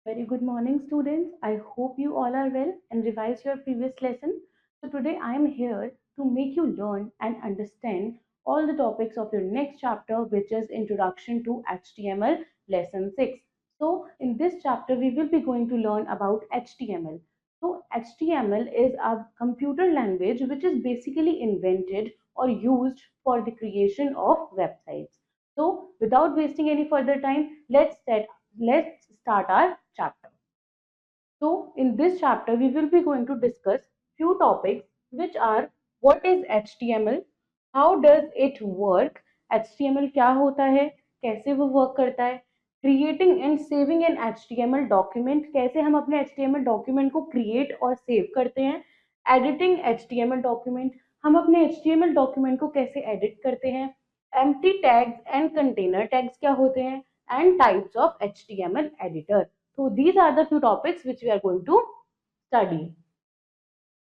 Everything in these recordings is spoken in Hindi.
Very good morning, students. I hope you all are well and revise your previous lesson. So, today I am here to make you learn and understand all the topics of your next chapter, which is Introduction to HTML, Lesson 6. So, in this chapter, we will be going to learn about HTML. So, HTML is a computer language which is basically invented or used for the creation of websites. So, without wasting any further time, let's start our chapter. So, in this chapter, we will be going to discuss few topics which are what is HTML, how does it work, HTML क्या होता है, कैसे वो वर्क करता है, creating and saving an HTML document, कैसे हम अपने HTML डॉक्यूमेंट को क्रिएट और सेव करते हैं, एडिटिंग HTML डॉक्यूमेंट, हम अपने HTML डॉक्यूमेंट को कैसे एडिट करते हैं, empty tags and container tags क्या होते हैं, and types of HTML editor. So these are the few topics which we are going to study.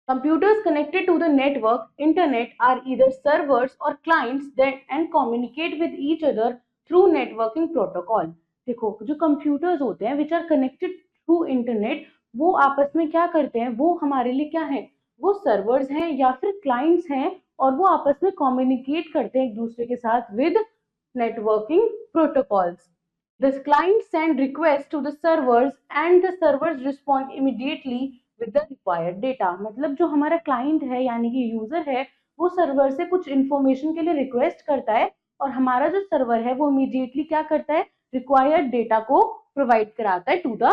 Computers connected to the network, internet, are either servers or clients that and communicate with each other through networking protocol. देखो जो computers होते हैं which are connected through internet, वो आपस में क्या करते हैं, वो हमारे लिए क्या है, वो servers हैं या फिर clients हैं और वो आपस में communicate करते हैं एक दूसरे के साथ with networking protocols. The clients send requests to the servers and the servers respond immediately with the required data. मतलब जो हमारा क्लाइंट है यानी कि यूजर है वो सर्वर से कुछ इंफॉर्मेशन के लिए रिक्वेस्ट करता है और हमारा जो सर्वर है वो इमीडिएटली क्या करता है, रिक्वायर्ड डेटा को प्रोवाइड कराता है to the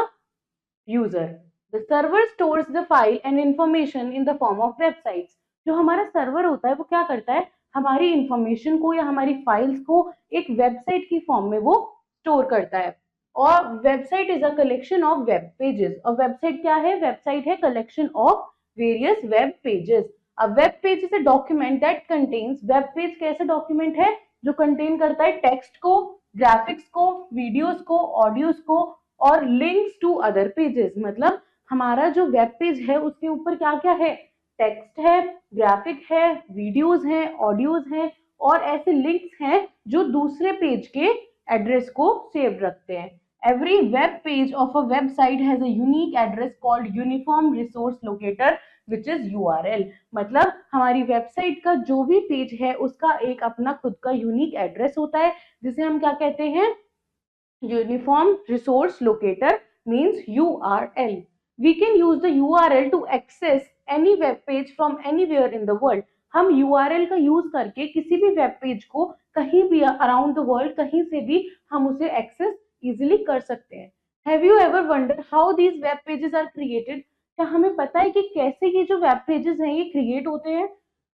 user. The server stores the file and information in the form of websites. जो हमारा सर्वर होता है वो क्या करता है, हमारी इंफॉर्मेशन को या हमारी फाइल्स को एक वेबसाइट की फॉर्म में वो स्टोर करता है. और website is a collection of web pages. और वेबसाइट क्या है, वेबसाइट है collection of various web pages. A web page is a document that contains. Web page कैसा डॉक्यूमेंट है जो कंटेन करता है टेक्स्ट को, ग्राफिक्स को, वीडियोस को, ऑडियोज को और लिंक्स टू अदर पेजेस. मतलब हमारा जो वेब पेज है उसके ऊपर क्या क्या है, टेक्स्ट है, ग्राफिक है, वीडियोस हैं, ऑडियोज हैं और ऐसे लिंक्स हैं जो दूसरे पेज के एड्रेस को सेव रखते हैं. Every web page of a website has a unique address called uniform resource locator which is URL. मतलब हमारी वेबसाइट का जो भी पेज है उसका एक अपना खुद का यूनिक एड्रेस होता है जिसे हम क्या कहते हैं, Uniform Resource Locator means URL. We can use the URL to access any web page from anywhere in the world. हम URL का यूज करके किसी भी वेब पेज को कहीं भी अराउंड द वर्ल्ड कहीं से भी हम उसे एक्सेस इजिली कर सकते हैं. Have you ever wonder how these web pages are created. क्या हमें पता है कि कैसे ये जो वेब पेजेस हैं ये क्रिएट होते हैं.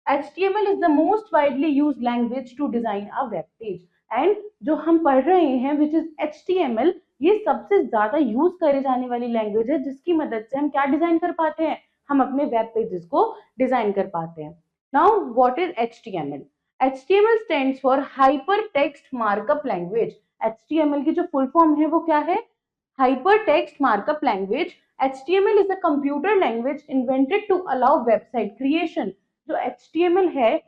HTML is the most widely used language to design a web page. And जो हम पढ़ रहे हैं विच इज HTML, ये सबसे ज्यादा यूज करे जाने वाली लैंग्वेज है जिसकी मदद से हम क्या डिजाइन कर पाते हैं, हम अपने वेब पेजेस को डिजाइन कर पाते हैं. Now what is HTML. HTML stands for hyper text markup language. HTML की जो फुल फॉर्म है वो क्या है, hyper text markup language. HTML is a computer language invented to allow website creation. जो HTML है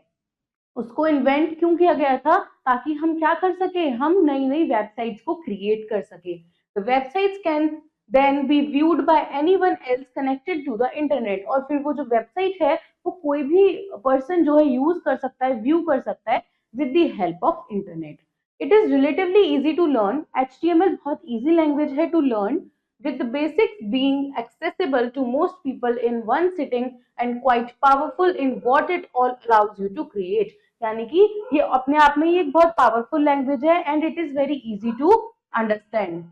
उसको इन्वेंट क्यों किया गया था, ताकि हम क्या कर सके, हम नई नई वेबसाइट्स को क्रिएट कर सके. The websites can then be viewed by anyone else connected to the internet. और फिर वो जो वेबसाइट है वो कोई भी पर्सन जो है यूज कर सकता है, व्यू कर सकता है with the help of internet. It is relatively easy to learn. HTML बहुत इजी लैंग्वेज है to learn with the basics being accessible to most people in one sitting and quite powerful in what it all allows you to create. यानी कि ये अपने आप में ये एक बहुत पावरफुल लैंग्वेज है and it is very easy to understand.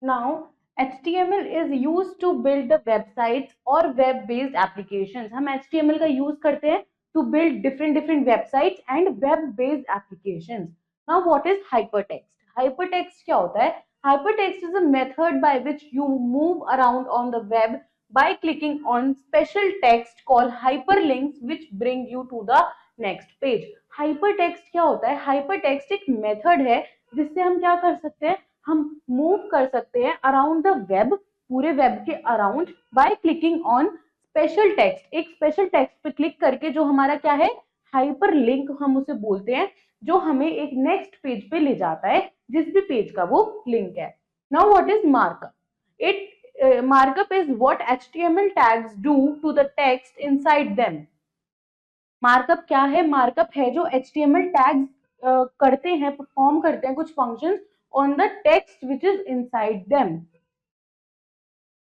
Now HTML is used to build the websites or web based applications. हम HTML का यूज करते हैं to build different websites and web based applications. Now what is hypertext. Hypertext क्या होता है, hypertext is a method by which you move around on the web by clicking on special text called hyperlinks which bring you to the next page. Hypertext क्या होता है, hypertext एक मेथड है जिससे हम क्या कर सकते हैं, हम मूव कर सकते हैं अराउंड द वेब, पूरे वेब के around by clicking on special text. एक स्पेशल टेक्स्ट पे क्लिक करके जो हमारा क्या है, हाइपर लिंक हम उसे बोलते हैं, जो हमें एक नेक्स्ट पेज पे ले जाता है जिस भी पेज का वो लिंक है. Now what is markup. It markup is what HTML tags do to the text inside them. Markup क्या है? मार्कअप है जो HTML टैग्स करते हैं, परफॉर्म करते हैं कुछ functions on the text which is inside them.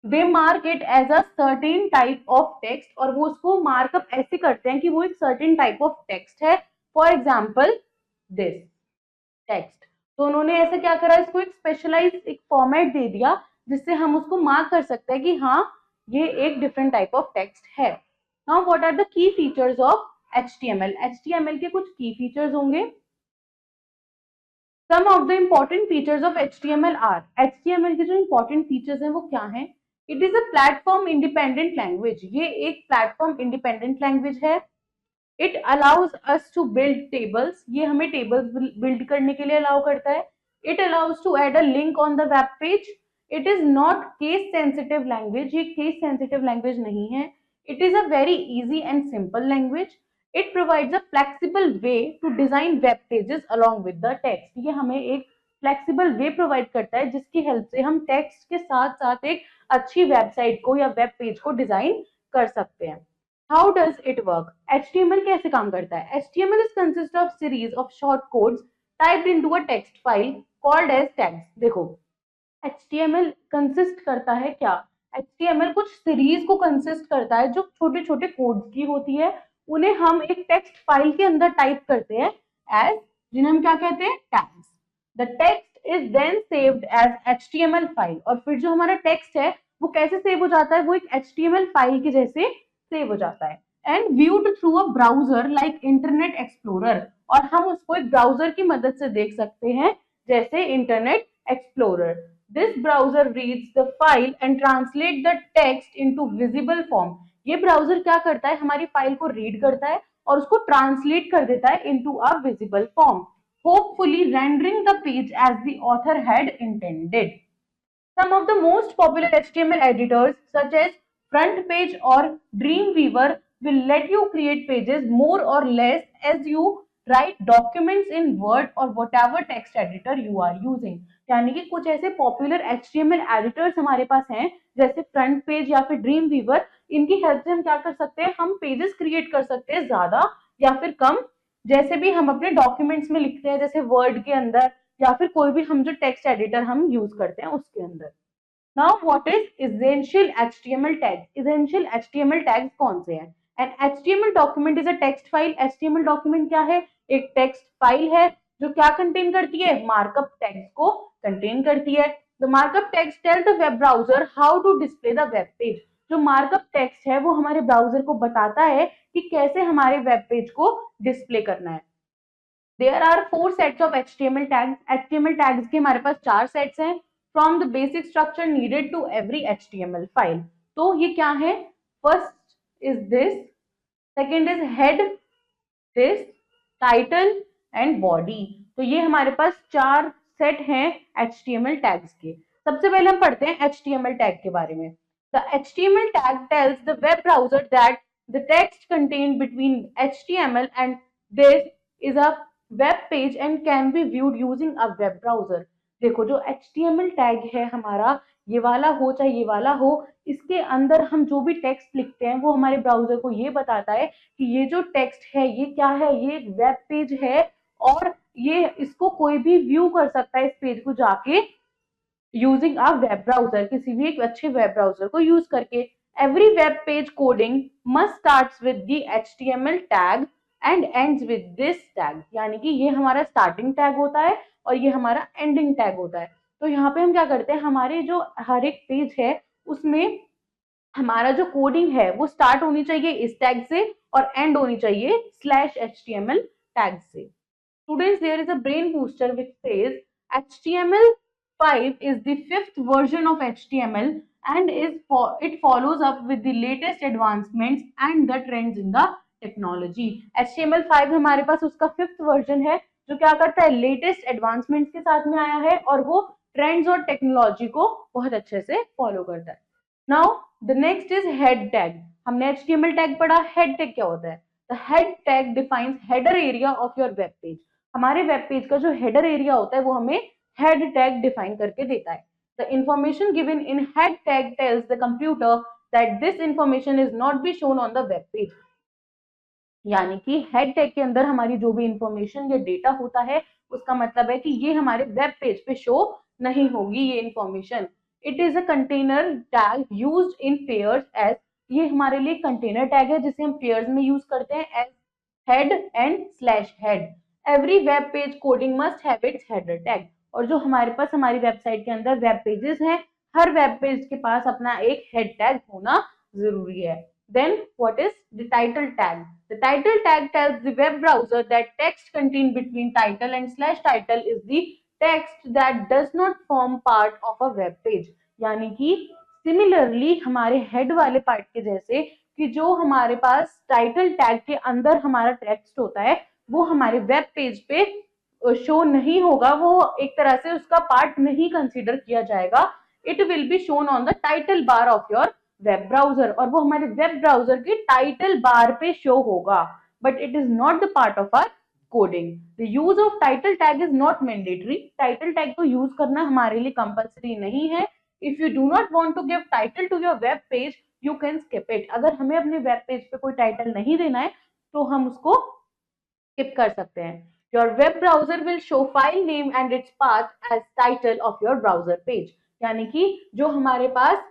They mark it as a certain type of text, और वो उसको मार्कअप ऐसे करते हैं कि वो एक सर्टेन टाइप ऑफ टेक्स्ट है. For example this text. तो उन्होंने ऐसे क्या करा, इसको एक स्पेशलाइज एक फॉर्मेट दे दिया जिससे हम उसको मार्क कर सकते हैं कि हाँ ये एक डिफरेंट टाइप ऑफ टेक्स्ट है. Now what are the key features of HTML? HTML के कुछ की फीचर्स होंगे. Some of the important features of HTML are, HTML के जो important features हैं वो क्या हैं? It is a platform independent language. ये एक platform independent language है. It allows us to build tables. ये हमें tables build करने के लिए allow करता है. It allows to add a link on the web page. It is not case sensitive language. ये case sensitive language नहीं है. It is a very easy and simple language. It provides a flexible way to design web pages along with the text. ये हमें एक flexible way provide करता है जिसकी help से हम text के साथ साथ एक अच्छी वेबसाइट को या वेब पेज को डिजाइन कर सकते हैं. How does it work? HTML कैसे काम करता है? HTML is consist of series of short codes typed into a text file called as tags. देखो HTML consist करता है क्या? HTML कुछ सीरीज को कंसिस्ट करता है जो छोटे छोटे कोड्स की होती है, उन्हें हम एक टेक्स्ट फाइल के अंदर टाइप करते हैं एज, जिन्हें हम क्या कहते हैं? Tags. The text is then saved as HTML file. और फिर जो हमारा टेक्स्ट है वो कैसे सेव हो जाता है? वो एक HTML फाइल के जैसे सेव हो जाता है. And viewed through a browser like internet explorer. और हम उसको एक ब्राउजर की मदद से देख सकते हैं जैसे internet explorer. This browser reads the file and translate the text into visible form. ये ब्राउजर क्या करता है? हमारी फाइल को रीड करता है और उसको ट्रांसलेट कर देता है into a visible form, hopefully rendering the page as the author had intended. Some of the most popular HTML editors such as FrontPage or Dreamweaver will let you create pages more or less as you write documents in Word or whatever text editor you are using. यानी कि कुछ ऐसे पॉपुलर HTML एडिटर्स हमारे पास हैं जैसे फ्रंट पेज या फिर ड्रीम वीवर. इनकी हेल्प से हम क्या कर सकते हैं? हम पेजेस क्रिएट कर सकते हैं ज्यादा या फिर कम, जैसे भी हम अपने डॉक्यूमेंट्स में लिखते हैं जैसे वर्ड के अंदर या फिर कोई भी हम जो टेक्स्ट एडिटर हम यूज करते हैं उसके अंदर. Now what is essential HTML tag? Essential HTML tags कौन से हैं? An HTML document is a text file. HTML document क्या है? एक टेक्स्ट फाइल है जो क्या कंटेन करती है? मार्कअप टैग्स को कंटेन करती है. The markup tags tell the web browser how to display the web page. जो मार्कअप टेक्स्ट है वो हमारे ब्राउजर को बताता है कि कैसे हमारे वेब पेज को डिस्प्ले करना है. There are 4 sets of HTML tags. HTML tags के हमारे पास 4 सेट्स हैं. From the basic structure needed to every HTML file. तो ये क्या है? First is this, second is head, this, title and body. तो ये हमारे पास 4 सेट हैं HTML tags के. सबसे पहले हम पढ़ते हैं HTML tag के बारे में. The HTML tag tells the web browser that the text contained between HTML and this is a web page and can be viewed using a web browser. देखो जो HTML टैग है हमारा, ये वाला हो चाहे ये वाला हो, इसके अंदर हम जो भी टेक्स्ट लिखते हैं वो हमारे ब्राउजर को ये बताता है कि ये जो टेक्स्ट है ये क्या है? ये एक वेब पेज है और ये इसको कोई भी व्यू कर सकता है इस पेज को जाके यूजिंग अ वेब ब्राउजर, किसी भी एक अच्छे वेब ब्राउजर को यूज करके. Every web page coding must starts with the HTML tag and ends with this tag. यानी कि ये हमारा स्टार्टिंग टैग होता है और ये हमारा एंडिंग टैग होता है. तो यहाँ पे हम क्या करते हैं? हमारे जो हर एक पेज है उसमें हमारा जो कोडिंग है वो स्टार्ट होनी चाहिए इस टैग से और एंड होनी चाहिए /HTML टैग से. Students, there is a brain booster which says HTML5 is the 5th version of HTML and it follows up with the latest advancements and the trends in the technology. HTML5 हमारे पास उसका 5th वर्जन है जो क्या करता है? लेटेस्ट एडवांसमेंट्स के साथ में आया है और वो ट्रेंड्स और टेक्नोलॉजी को बहुत अच्छे से फॉलो करता है. Now the next is head tag. हमने HTML टैग पढ़ा. हेड टैग क्या होता है? The head tag defines header area of your web page. हमारे वेब पेज का जो हेडर एरिया होता है वो हमें हेड टैग डिफाइन करके देता है. The information given in head tag tells the computer that this information is not be shown on the web page. यानी कि हेड टैग के अंदर हमारी जो भी इंफॉर्मेशन या डेटा होता है उसका मतलब है कि ये हमारे वेब पेज पे शो नहीं होगी ये information. It is a container tag used in pairs as, ये हमारे लिए कंटेनर टैग है जिसे हम पेयर्स में यूज करते हैं as head and slash head. Every web page coding must have its header tag. और जो हमारे पास हमारी वेबसाइट के अंदर वेब पेजेस हैं, हर वेब पेज के पास अपना एक हेड टैग होना जरूरी है. Then what is the title tag? The title tag tells the web browser that text contained between title and slash title is the text that does not form part of a web page. यानी कि सिमिलरली हमारे हेड वाले पार्ट के जैसे कि जो हमारे पास टाइटल टैग के अंदर हमारा टेक्स्ट होता है वो हमारे वेब पेज पे शो नहीं होगा, वो एक तरह से उसका पार्ट नहीं कंसीडर किया जाएगा. It will be shown on the title bar of your web browser, और वो हमारे वेब ब्राउजर के टाइटल बार पे शो होगा, but it is not the part of our coding. The use of title tag is not mandatory. Title tag को यूज करना हमारे लिए कंपल्सरी नहीं है. If you do not want to give title to your web page you can skip it. अगर हमें अपने वेब पेज पे कोई टाइटल नहीं देना है तो हम उसको स्किप कर सकते हैं. Your web browser will show file name and its path as title of your browser page. यानी कि जो हमारे पास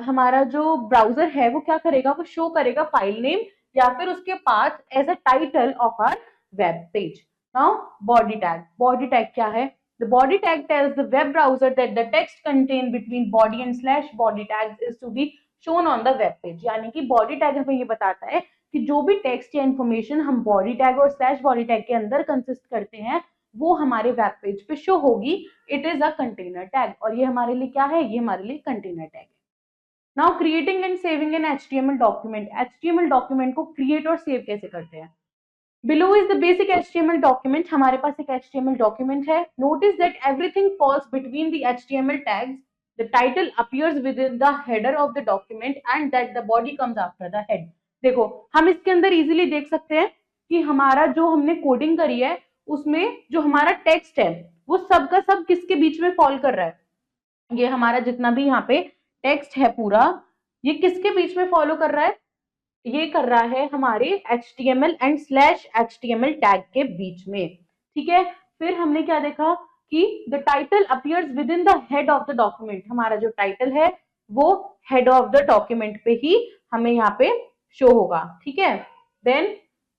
हमारा जो ब्राउजर है वो क्या करेगा, वो शो करेगा फाइल नेम या फिर उसके path as a title of our web page. Now body tag. Body tag क्या है? The body tag tells the web browser that the text contained between body and slash body tags is to be shown on the web page. यानी कि body tag हमें ये बताता है कि जो भी टेक्स्ट या इंफॉर्मेशन हम बॉडी टैग और स्लैश बॉडी टैग के अंदर कंसिस्ट करते हैं वो हमारे वेब पेज पे शो होगी. It is a container tag, और ये हमारे लिए क्या है? ये हमारे लिए कंटेनर टैग है. Now creating and saving an HTML document. HTML document को क्रिएट और सेव कैसे करते हैं? Below is the basic HTML document. हमारे पास एक HTML document है. Notice that everything falls between the HTML tags. The title appears within the header of the document and that the body comes after the head. देखो हम इसके अंदर easily देख सकते हैं कि हमारा जो हमने कोडिंग करी है उसमें जो हमारा टेक्स्ट है वो सब का सब किसके बीच में फॉल कर रहा है. ये हमारा जितना भी यहाँ पे टेक्स्ट है पूरा ये किसके बीच में फॉलो कर रहा है? ये कर रहा है हमारे HTML and slash HTML tag के बीच में. ठीक है. फिर हमने क्या देखा कि the title appears with in the head of the document. हमारा जो टाइटल है वो हेड ऑफ द डॉक्यूमेंट पे ही हमें यहाँ पे शो होगा. ठीक है. Then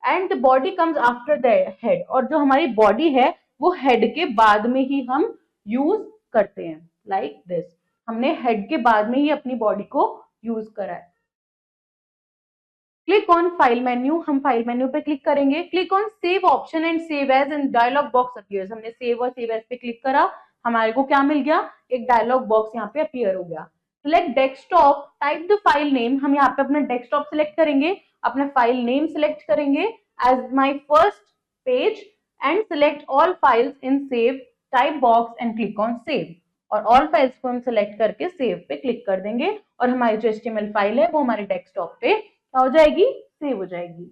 and the body comes after the head, और जो हमारी बॉडी है वो हेड के बाद में ही हम यूज करते हैं. लाइक दिस हमने हेड के बाद में ही अपनी बॉडी को यूज करा है. Click on file menu. हम फाइल मेन्यू पे क्लिक करेंगे. Click on save option and save as and dialog box appears. हमने सेव और सेव एज पे क्लिक करा, हमारे को क्या मिल गया? एक डायलॉग बॉक्स यहाँ पे अपीयर हो गया. Select desktop, type the file name. हम यहाँ पे अपना डेस्कटॉप सिलेक्ट करेंगे, अपना फाइल नेम सिलेक्ट करेंगे as my first page and select all files in save type box and click on save. और ऑल फाइल्स को हम सिलेक्ट करके सेव पे क्लिक कर देंगे और हमारी जो HTML फाइल है वो हमारे डेस्कटॉप पे हो जाएगी, सेव हो जाएगी.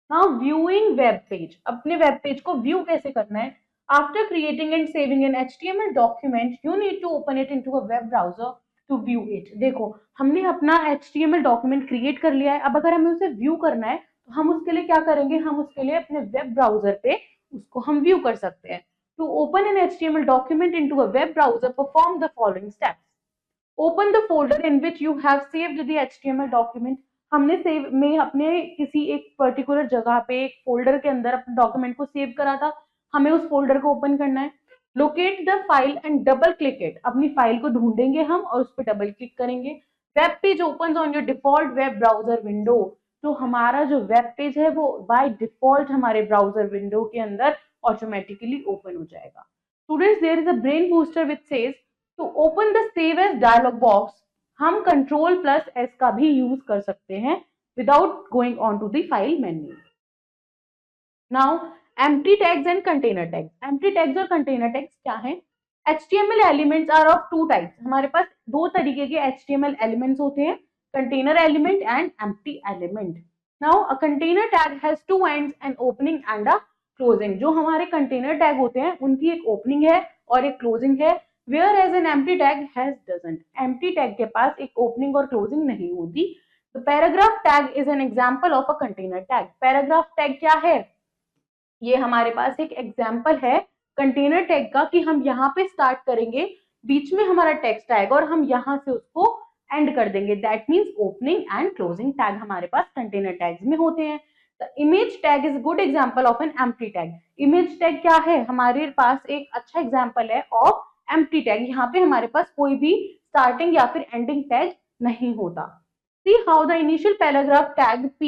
Now viewing web page. अपने वेब पेज को व्यू कैसे करना है? After creating and saving an HTML document you need to open it into a web browser to view it. देखो हमने अपना HTML डॉक्यूमेंट क्रिएट कर लिया है. अब अगर हमें उसे व्यू करना है तो हम उसके लिए क्या करेंगे? हम उसके लिए अपने वेब ब्राउजर पे उसको हम व्यू कर सकते हैं. To open an HTML document into a web browser perform the following steps. Open the folder in which you have saved the HTML document. हमने सेव में अपने किसी एक पर्टिकुलर जगह पे एक फोल्डर के अंदर अपने डॉक्यूमेंट को सेव करा था, हमें उस फोल्डर को ओपन करना है. Locate the file and double click it. अपनी फाइल को ढूंढेंगे हम और उस पर डबल क्लिक करेंगे. Web page opens on your default web browser window. तो हमारा जो वेब पेज है वो बाय डिफॉल्ट हमारे ब्राउजर विंडो के अंदर ऑटोमेटिकली ओपन हो जाएगा. Students, there is a brain booster which says to open the save as dialog box हम Ctrl+S का भी यूज कर सकते हैं without going on to the file menu. Now empty tags and container tags. Empty tags और कंटेनर टैग्स क्या है? HTML elements are of two types. हमारे पास दो तरीके के HTML एलिमेंट्स होते हैं, container element and empty element. Now a container tag has two ends, an opening and a closing. जो हमारे कंटेनर टैग होते हैं उनकी एक ओपनिंग है और एक क्लोजिंग है. Whereas an empty tag has doesn't. Empty tag के पास एक ओपनिंग और क्लोजिंग नहीं होती। तो paragraph tag is an example of a container tag. Paragraph tag क्या है? ये हमारे पास एक एग्जाम्पल है कंटेनर टैग का, कि हम यहाँ पे स्टार्ट करेंगे, बीच में हमारा टेक्स्ट आएगा और हम यहाँ से उसको एंड कर देंगे। That means opening and closing tag हमारे पास कंटेनर टैग्स में होते हैं। The image tag is good example of N empty tag. Image tag क्या है? हमारे पास एक अच्छा एग्जाम्पल है ऑफ एम्प्टी टैग। यहाँ पे हमारे पास कोई भी स्टार्टिंग या फिर एंडिंग टैग नहीं होता। See how the initial paragraph tag P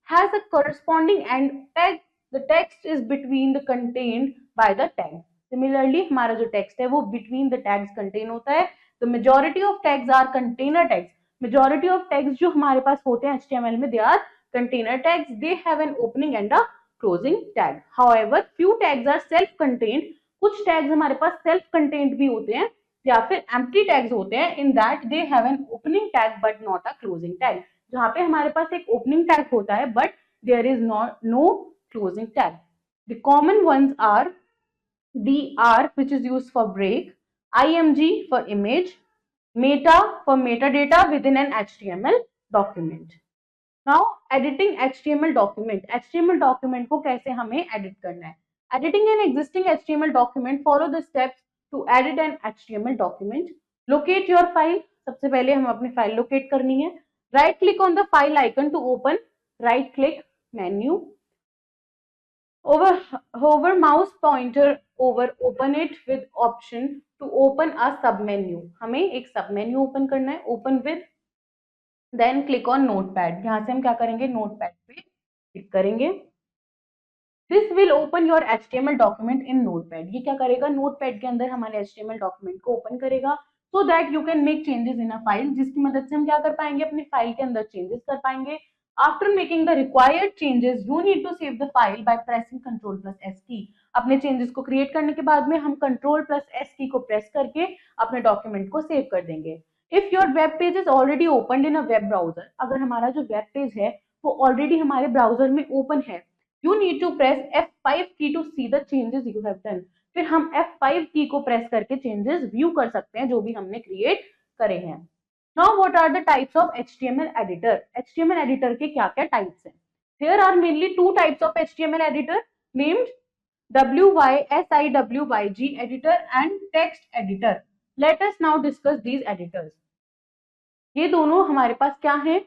has a corresponding end tag. The text is between the contained by the tag. Similarly, हमारा जो text है वो between the tags contain होता है। The majority of tags are container tags. Majority of tags जो हमारे पास होते हैं HTML में, they are container tags. They have an opening and a closing tag. However, few tags are self-contained. कुछ tags हमारे पास self-contained भी होते हैं या फिर एम्प्टी टैग्स होते हैं। In that they have an opening tag but not a closing tag. जहां पे हमारे पास एक ओपनिंग टैग होता है but there is no closing tag. The common ones are dr which is used for break, img for image, meta for metadata within an html document. Now editing html document. html document को कैसे हमें edit करना है? Editing an existing html document, follow the steps to edit an html document. Locate your file. सबसे पहले हम अपनी फाइल लोकेट करनी है। Right click on the file icon to open, right click menu, hover mouse pointer over open it with option to open a sub menu. हमें एक सब मेन्यू ओपन करना है, open with, then click on notepad. यहाँ से हम क्या करेंगे? नोटपैड पे क्लिक करेंगे। This will open your HTML document in notepad. ये क्या करेगा? नोटपैड के अंदर हमारे HTML डॉक्यूमेंट को ओपन करेगा, so that you can make changes in a file, जिसकी मदद से हम क्या कर पाएंगे? अपनी फाइल के अंदर चेंजेस कर पाएंगे। After making the required changes you need to save the file by pressing Ctrl+S key. अपने चेंजेस को क्रिएट करने के बाद में हम Ctrl+S की को प्रेस करके अपने डॉक्यूमेंट को सेव कर देंगे। If your web page is already open in a web browser, अगर हमारा जो वेब पेज है वो ऑलरेडी हमारे ब्राउजर में ओपन है, you need to press F5 key to see the changes you have done। फिर हम F5 की को प्रेस करके चेंजेस व्यू कर सकते हैं जो भी हमने क्रिएट करे हैं। Now what are the types of HTML editor? HTML editor के क्या क्या टाइप्स हैं? There are mainly two types of HTML editor named WYSIWYG editor and text editor. Let us now discuss these editors. ये दोनों हमारे पास क्या है?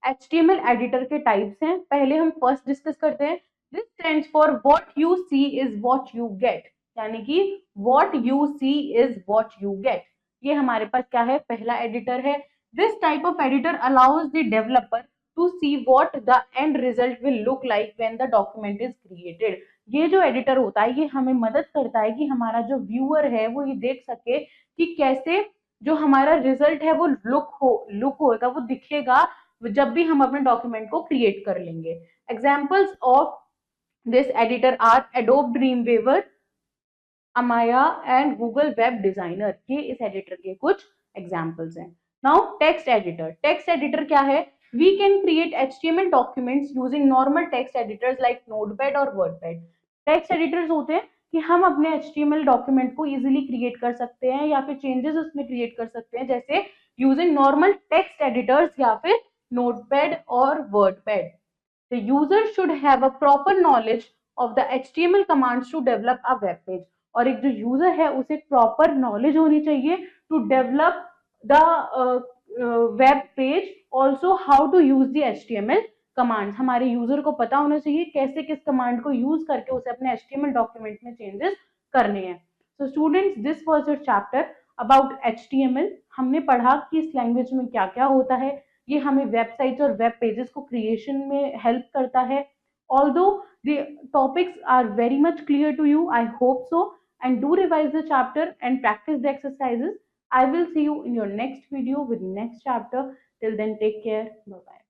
HTML एडिटर के टाइप्स हैं। पहले हम फर्स्ट डिस्कस करते हैं। This stands for what you see is what you get, यानी कि what you see is what you get. ये हमारे पास क्या है? पहला एडिटर है। This type of editor allows the developer to see what the end result will look like when the document is created. ये जो एडिटर होता है ये हमें मदद करता है कि हमारा जो व्यूअर है वो ये देख सके कि कैसे जो हमारा रिजल्ट है वो लुक होगा, वो दिखेगा जब भी हम अपने डॉक्यूमेंट को क्रिएट कर लेंगे। Examples of this editor are Adobe Dreamweaver, Amaya and Google web designer. ये इस एडिटर के कुछ एग्जाम्पल्स हैं। Now text editor. Text editor क्या है? We can create HTML documents using normal text editors like Notepad और वर्डपैड। टेक्स्ट एडिटर्स होते हैं कि हम अपने HTML डॉक्यूमेंट को इजीली क्रिएट कर सकते हैं या फिर चेंजेस उसमें क्रिएट कर सकते हैं, जैसे यूजिंग नॉर्मल टेक्स्ट एडिटर्स या फिर नोटपैड और WordPad. The user should have a proper knowledge of the HTML commands to develop a web page. और एक जो यूजर है उसे प्रॉपर नॉलेज होनी चाहिए to develop the web page, also how to use the HTML command. हमारे यूजर को पता होना चाहिए कैसे किस कमांड को यूज करके उसे अपने HTML डॉक्यूमेंट में चेंजेस करने हैं। So students, this was your chapter about HTML। हमने पढ़ा कि इस लैंग्वेज में क्या क्या होता है, ये हमें वेबसाइट्स और वेब पेजेस को क्रिएशन में हेल्प करता है। Although the topics are very much clear to you, I hope so, and do revise the chapter and practice the exercises. I will see you in your next video with next chapter. Till then, take care. Bye bye.